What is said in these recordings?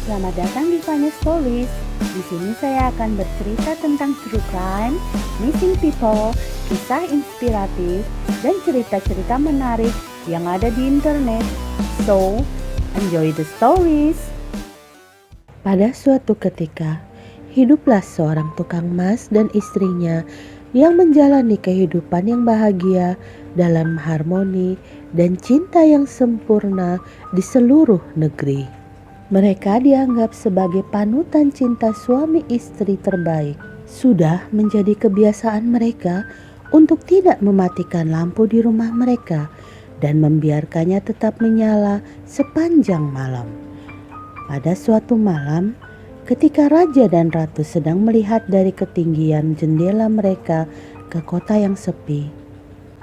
selamat datang di Vanya Stories. Di sini saya akan bercerita tentang true crime, missing people, kisah inspiratif, dan cerita-cerita menarik yang ada di internet. So, enjoy the stories. Pada suatu ketika, hiduplah seorang tukang emas dan istrinya yang menjalani kehidupan yang bahagia dalam harmoni dan cinta yang sempurna di seluruh negeri. Mereka dianggap sebagai panutan cinta suami istri terbaik. Sudah menjadi kebiasaan mereka untuk tidak mematikan lampu di rumah mereka dan membiarkannya tetap menyala sepanjang malam. Pada suatu malam, ketika raja dan ratu sedang melihat dari ketinggian jendela mereka ke kota yang sepi,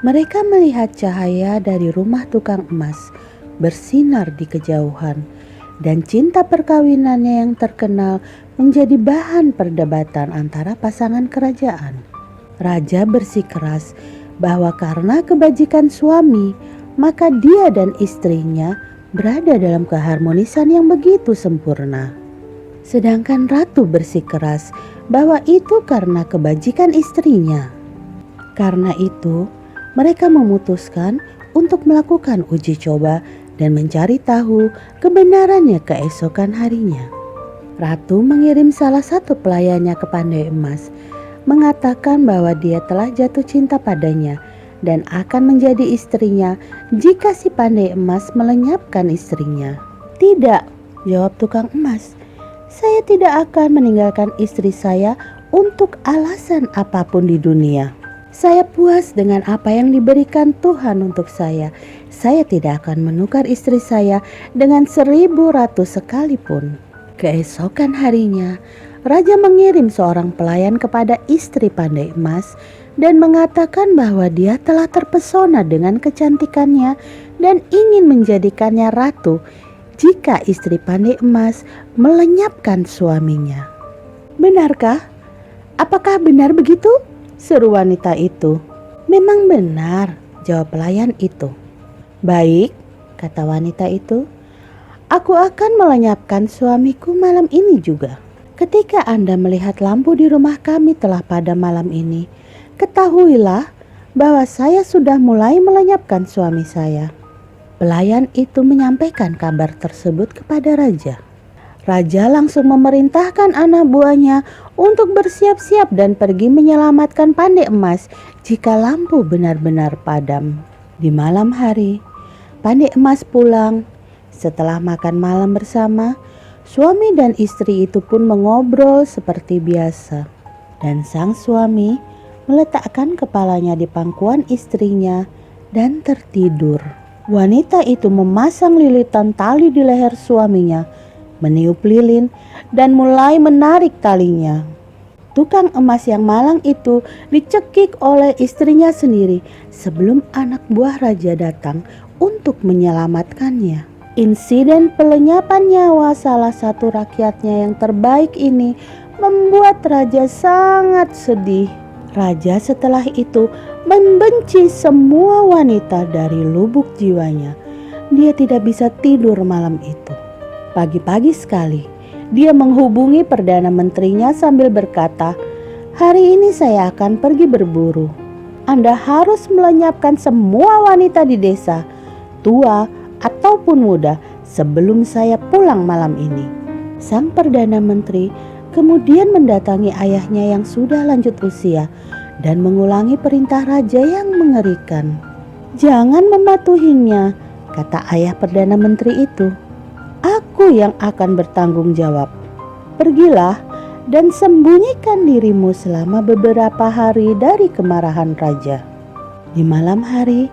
mereka melihat cahaya dari rumah tukang emas bersinar di kejauhan, dan cinta perkawinannya yang terkenal menjadi bahan perdebatan antara pasangan kerajaan. Raja bersikeras bahwa karena kebajikan suami, maka dia dan istrinya berada dalam keharmonisan yang begitu sempurna. Sedangkan ratu bersikeras bahwa itu karena kebajikan istrinya. Karena itu, mereka memutuskan untuk melakukan uji coba dan mencari tahu kebenarannya keesokan harinya. Ratu mengirim salah satu pelayannya ke Pandai Emas, mengatakan bahwa dia telah jatuh cinta padanya dan akan menjadi istrinya jika si Pandai Emas melenyapkan istrinya. "Tidak," jawab tukang emas. "Saya tidak akan meninggalkan istri saya untuk alasan apapun di dunia. Saya puas dengan apa yang diberikan Tuhan untuk saya. Saya tidak akan menukar istri saya dengan 1000 ratu sekalipun." Keesokan harinya, raja mengirim seorang pelayan kepada istri Pandai Emas dan mengatakan bahwa dia telah terpesona dengan kecantikannya dan ingin menjadikannya ratu jika istri Pandai Emas melenyapkan suaminya. "Benarkah? Apakah benar begitu?" seru wanita itu. "Memang benar," jawab pelayan itu. "Baik," kata wanita itu, "aku akan melenyapkan suamiku malam ini juga. Ketika Anda melihat lampu di rumah kami telah padam malam ini, ketahuilah bahwa saya sudah mulai melenyapkan suami saya." Pelayan itu menyampaikan kabar tersebut kepada raja. Raja langsung memerintahkan anak buahnya untuk bersiap-siap dan pergi menyelamatkan Pandai Emas jika lampu benar-benar padam. Di malam hari, Pandai Emas pulang. Setelah makan malam bersama, suami dan istri itu pun mengobrol seperti biasa. Dan sang suami meletakkan kepalanya di pangkuan istrinya dan tertidur. Wanita itu memasang lilitan tali di leher suaminya, meniup lilin dan mulai menarik talinya. Tukang emas yang malang itu dicekik oleh istrinya sendiri sebelum anak buah raja datang untuk menyelamatkannya. Insiden pelenyapan nyawa salah satu rakyatnya yang terbaik ini membuat raja sangat sedih. Raja setelah itu membenci semua wanita dari lubuk jiwanya. Dia tidak bisa tidur malam itu. Pagi-pagi sekali, dia menghubungi Perdana Menterinya sambil berkata, "Hari ini saya akan pergi berburu. Anda harus melenyapkan semua wanita di desa, tua ataupun muda, sebelum saya pulang malam ini." Sang Perdana Menteri kemudian mendatangi ayahnya yang sudah lanjut usia dan mengulangi perintah raja yang mengerikan. "Jangan mematuhinya," kata ayah Perdana Menteri itu. "Aku yang akan bertanggung jawab. Pergilah dan sembunyikan dirimu selama beberapa hari dari kemarahan raja." Di malam hari,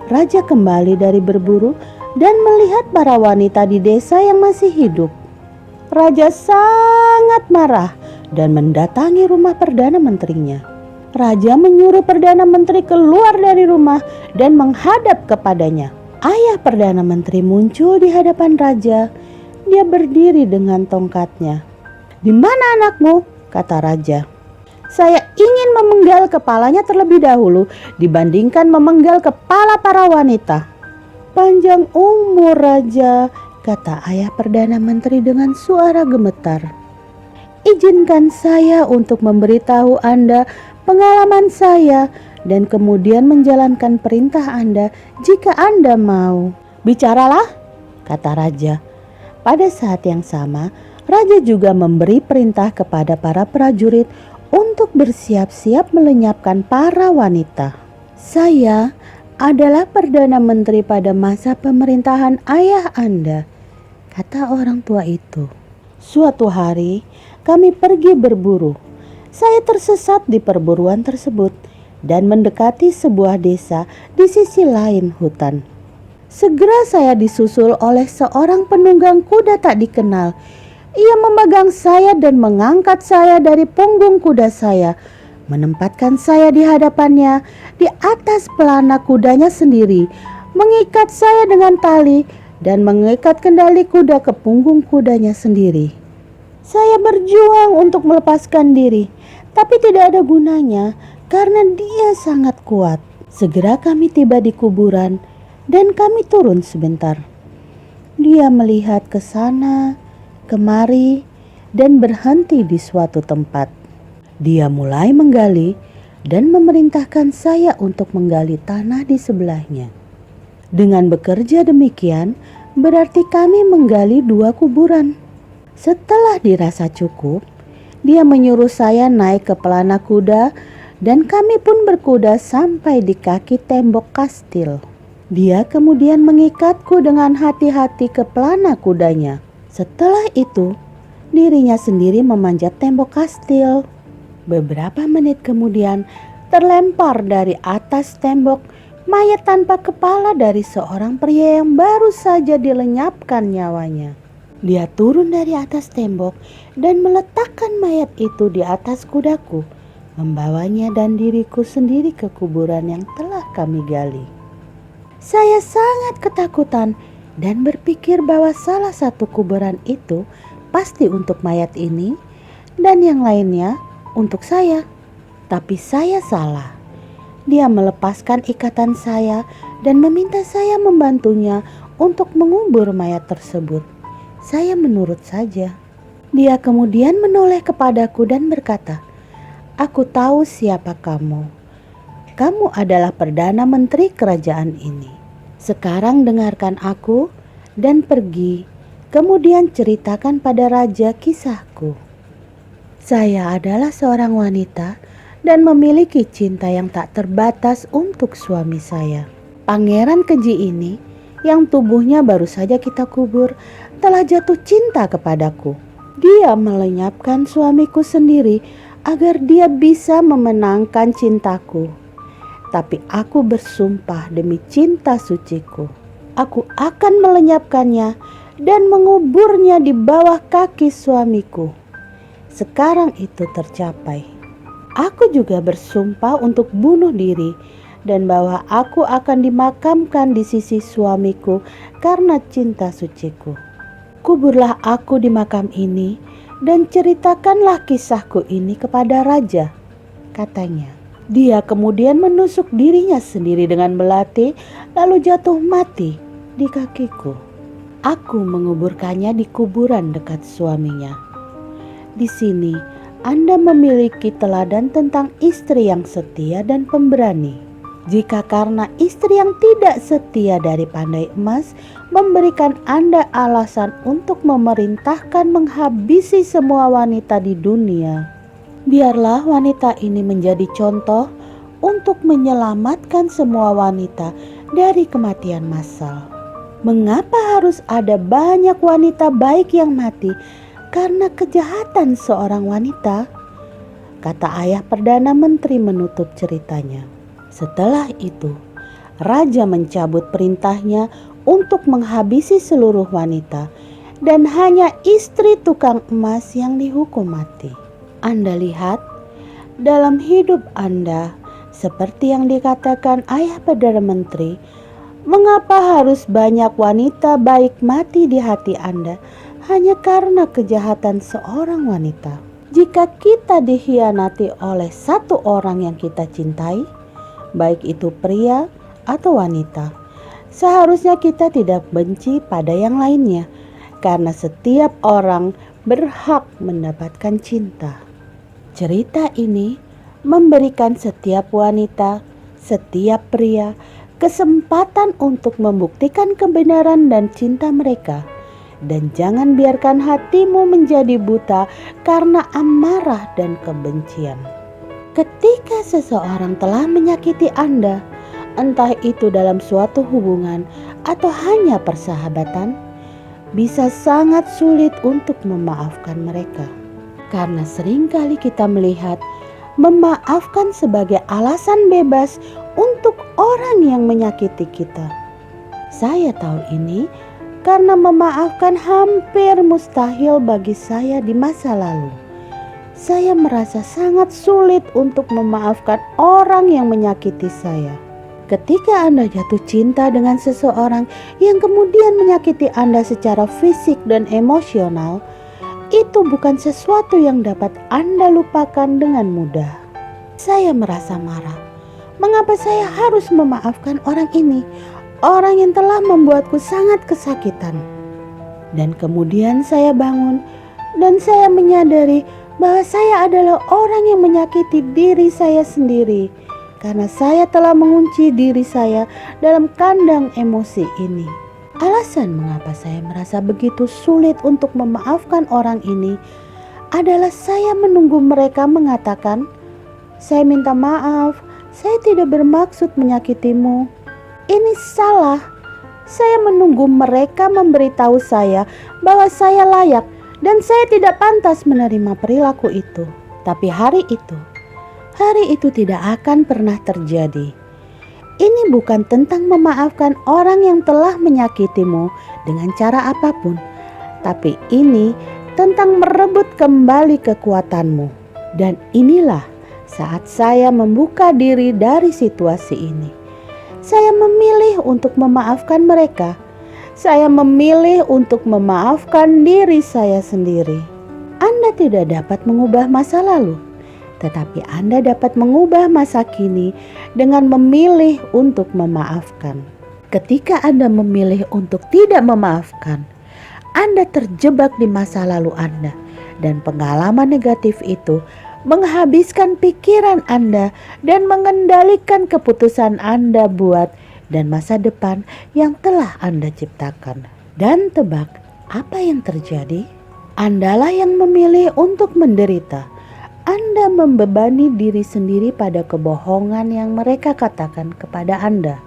raja kembali dari berburu dan melihat para wanita di desa yang masih hidup. Raja sangat marah dan mendatangi rumah Perdana Menterinya. Raja menyuruh Perdana Menteri keluar dari rumah dan menghadap kepadanya. Ayah Perdana Menteri muncul di hadapan raja. Dia berdiri dengan tongkatnya. "Di mana anakmu?" kata raja. "Saya ingin memenggal kepalanya terlebih dahulu dibandingkan memenggal kepala para wanita." "Panjang umur raja," kata ayah Perdana Menteri dengan suara gemetar. Izinkan saya untuk memberitahu Anda pengalaman saya dan kemudian menjalankan perintah Anda jika Anda mau. Bicaralah, kata raja. Pada saat yang sama, raja juga memberi perintah kepada para prajurit untuk bersiap-siap melenyapkan para wanita. Saya adalah Perdana Menteri pada masa pemerintahan ayah Anda, kata orang tua itu. Suatu hari, kami pergi berburu. Saya tersesat di perburuan tersebut dan mendekati sebuah desa di sisi lain hutan. Segera saya disusul oleh seorang penunggang kuda tak dikenal. Ia memegang saya dan mengangkat saya dari punggung kuda saya, menempatkan saya di hadapannya di atas pelana kudanya sendiri, mengikat saya dengan tali dan mengikat kendali kuda ke punggung kudanya sendiri. Saya berjuang untuk melepaskan diri, tapi tidak ada gunanya karena dia sangat kuat. Segera kami tiba di kuburan dan kami turun sebentar. Dia melihat ke sana, kemari, dan berhenti di suatu tempat. Dia mulai menggali dan memerintahkan saya untuk menggali tanah di sebelahnya. Dengan bekerja demikian, berarti kami menggali 2 kuburan. Setelah dirasa cukup, dia menyuruh saya naik ke pelana kuda dan kami pun berkuda sampai di kaki tembok kastil. Dia kemudian mengikatku dengan hati-hati ke pelana kudanya. Setelah itu, dirinya sendiri memanjat tembok kastil. Beberapa menit kemudian, terlempar dari atas tembok mayat tanpa kepala dari seorang pria yang baru saja dilenyapkan nyawanya. Dia turun dari atas tembok dan meletakkan mayat itu di atas kudaku, membawanya dan diriku sendiri ke kuburan yang telah kami gali. Saya sangat ketakutan dan berpikir bahwa salah satu kuburan itu pasti untuk mayat ini dan yang lainnya untuk saya. Tapi saya salah. Dia melepaskan ikatan saya dan meminta saya membantunya untuk mengubur mayat tersebut. Saya menurut saja. Dia kemudian menoleh kepadaku dan berkata, "Aku tahu siapa kamu. Kamu adalah Perdana Menteri kerajaan ini. Sekarang dengarkan aku dan pergi, kemudian ceritakan pada raja kisahku. Saya adalah seorang wanita dan memiliki cinta yang tak terbatas untuk suami saya. Pangeran keji ini yang tubuhnya baru saja kita kubur telah jatuh cinta kepadaku. Dia melenyapkan suamiku sendiri agar dia bisa memenangkan cintaku. Tapi aku bersumpah demi cinta suciku, aku akan melenyapkannya dan menguburnya di bawah kaki suamiku. Sekarang itu tercapai. Aku juga bersumpah untuk bunuh diri dan bahwa aku akan dimakamkan di sisi suamiku karena cinta suciku. Kuburlah aku di makam ini dan ceritakanlah kisahku ini kepada raja," katanya. Dia kemudian menusuk dirinya sendiri dengan belati lalu jatuh mati di kakiku. Aku menguburkannya di kuburan dekat suaminya. Di sini Anda memiliki teladan tentang istri yang setia dan pemberani. Jika karena istri yang tidak setia dari Pandai Emas memberikan Anda alasan untuk memerintahkan menghabisi semua wanita di dunia, biarlah wanita ini menjadi contoh untuk menyelamatkan semua wanita dari kematian massal. Mengapa harus ada banyak wanita baik yang mati karena kejahatan seorang wanita? Kata ayah Perdana Menteri menutup ceritanya. Setelah itu, raja mencabut perintahnya untuk menghabisi seluruh wanita dan hanya istri tukang emas yang dihukum mati. Anda lihat, dalam hidup Anda, seperti yang dikatakan ayah Perdana Menteri, mengapa harus banyak wanita baik mati di hati Anda hanya karena kejahatan seorang wanita? Jika kita dikhianati oleh satu orang yang kita cintai, baik itu pria atau wanita, Seharusnya kita tidak benci pada yang lainnya, karena setiap orang berhak mendapatkan cinta. Cerita ini memberikan setiap wanita, setiap pria, kesempatan untuk membuktikan kebenaran dan cinta mereka. Dan jangan biarkan hatimu menjadi buta karena amarah dan kebencian. Ketika seseorang telah menyakiti Anda, entah itu dalam suatu hubungan atau hanya persahabatan, bisa sangat sulit untuk memaafkan mereka. Karena seringkali kita melihat memaafkan sebagai alasan bebas untuk orang yang menyakiti kita. Saya tahu ini karena memaafkan hampir mustahil bagi saya di masa lalu. Saya merasa sangat sulit untuk memaafkan orang yang menyakiti saya. Ketika Anda jatuh cinta dengan seseorang yang kemudian menyakiti Anda secara fisik dan emosional, itu bukan sesuatu yang dapat Anda lupakan dengan mudah. Saya merasa marah. Mengapa saya harus memaafkan orang ini? Orang yang telah membuatku sangat kesakitan. Dan kemudian saya bangun dan saya menyadari bahwa saya adalah orang yang menyakiti diri saya sendiri. Karena saya telah mengunci diri saya dalam kandang emosi ini. Alasan mengapa saya merasa begitu sulit untuk memaafkan orang ini adalah saya menunggu mereka mengatakan, "Saya minta maaf, saya tidak bermaksud menyakitimu." Ini salah. Saya menunggu mereka memberitahu saya bahwa saya layak dan saya tidak pantas menerima perilaku itu. Tapi hari itu tidak akan pernah terjadi. Ini bukan tentang memaafkan orang yang telah menyakitimu dengan cara apapun, tapi ini tentang merebut kembali kekuatanmu. Dan inilah saat saya membuka diri dari situasi ini. Saya memilih untuk memaafkan mereka. Saya memilih untuk memaafkan diri saya sendiri. Anda tidak dapat mengubah masa lalu, tetapi Anda dapat mengubah masa kini dengan memilih untuk memaafkan. Ketika Anda memilih untuk tidak memaafkan, Anda terjebak di masa lalu Anda, dan pengalaman negatif itu menghabiskan pikiran Anda dan mengendalikan keputusan Anda buat dan masa depan yang telah Anda ciptakan. Dan tebak apa yang terjadi? Andalah yang memilih untuk menderita. Anda membebani diri sendiri pada kebohongan yang mereka katakan kepada Anda.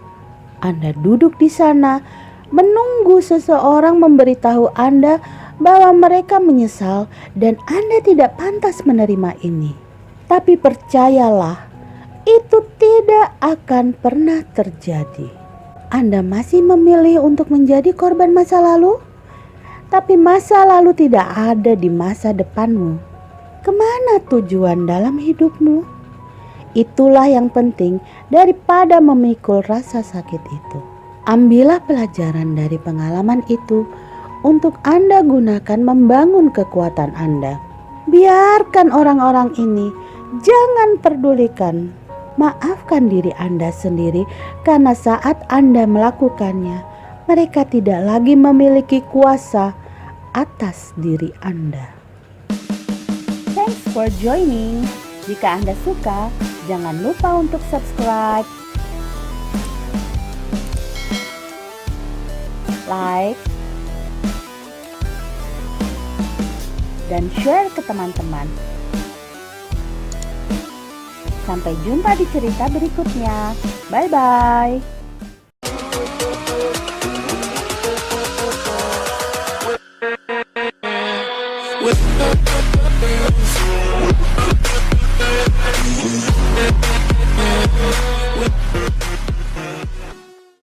Anda duduk di sana menunggu seseorang memberitahu Anda bahwa mereka menyesal dan Anda tidak pantas menerima ini. Tapi percayalah, itu tidak akan pernah terjadi. Anda masih memilih untuk menjadi korban masa lalu, tapi masa lalu tidak ada di masa depanmu. Kemana tujuan dalam hidupmu? Itulah yang penting daripada memikul rasa sakit itu. Ambillah pelajaran dari pengalaman itu untuk Anda gunakan membangun kekuatan Anda. Biarkan orang-orang ini, jangan pedulikan. Maafkan diri Anda sendiri karena saat Anda melakukannya, mereka tidak lagi memiliki kuasa atas diri Anda. Thanks for joining. Jika Anda suka, jangan lupa untuk subscribe, like, dan share ke teman-teman. Sampai jumpa di cerita berikutnya. Bye-bye.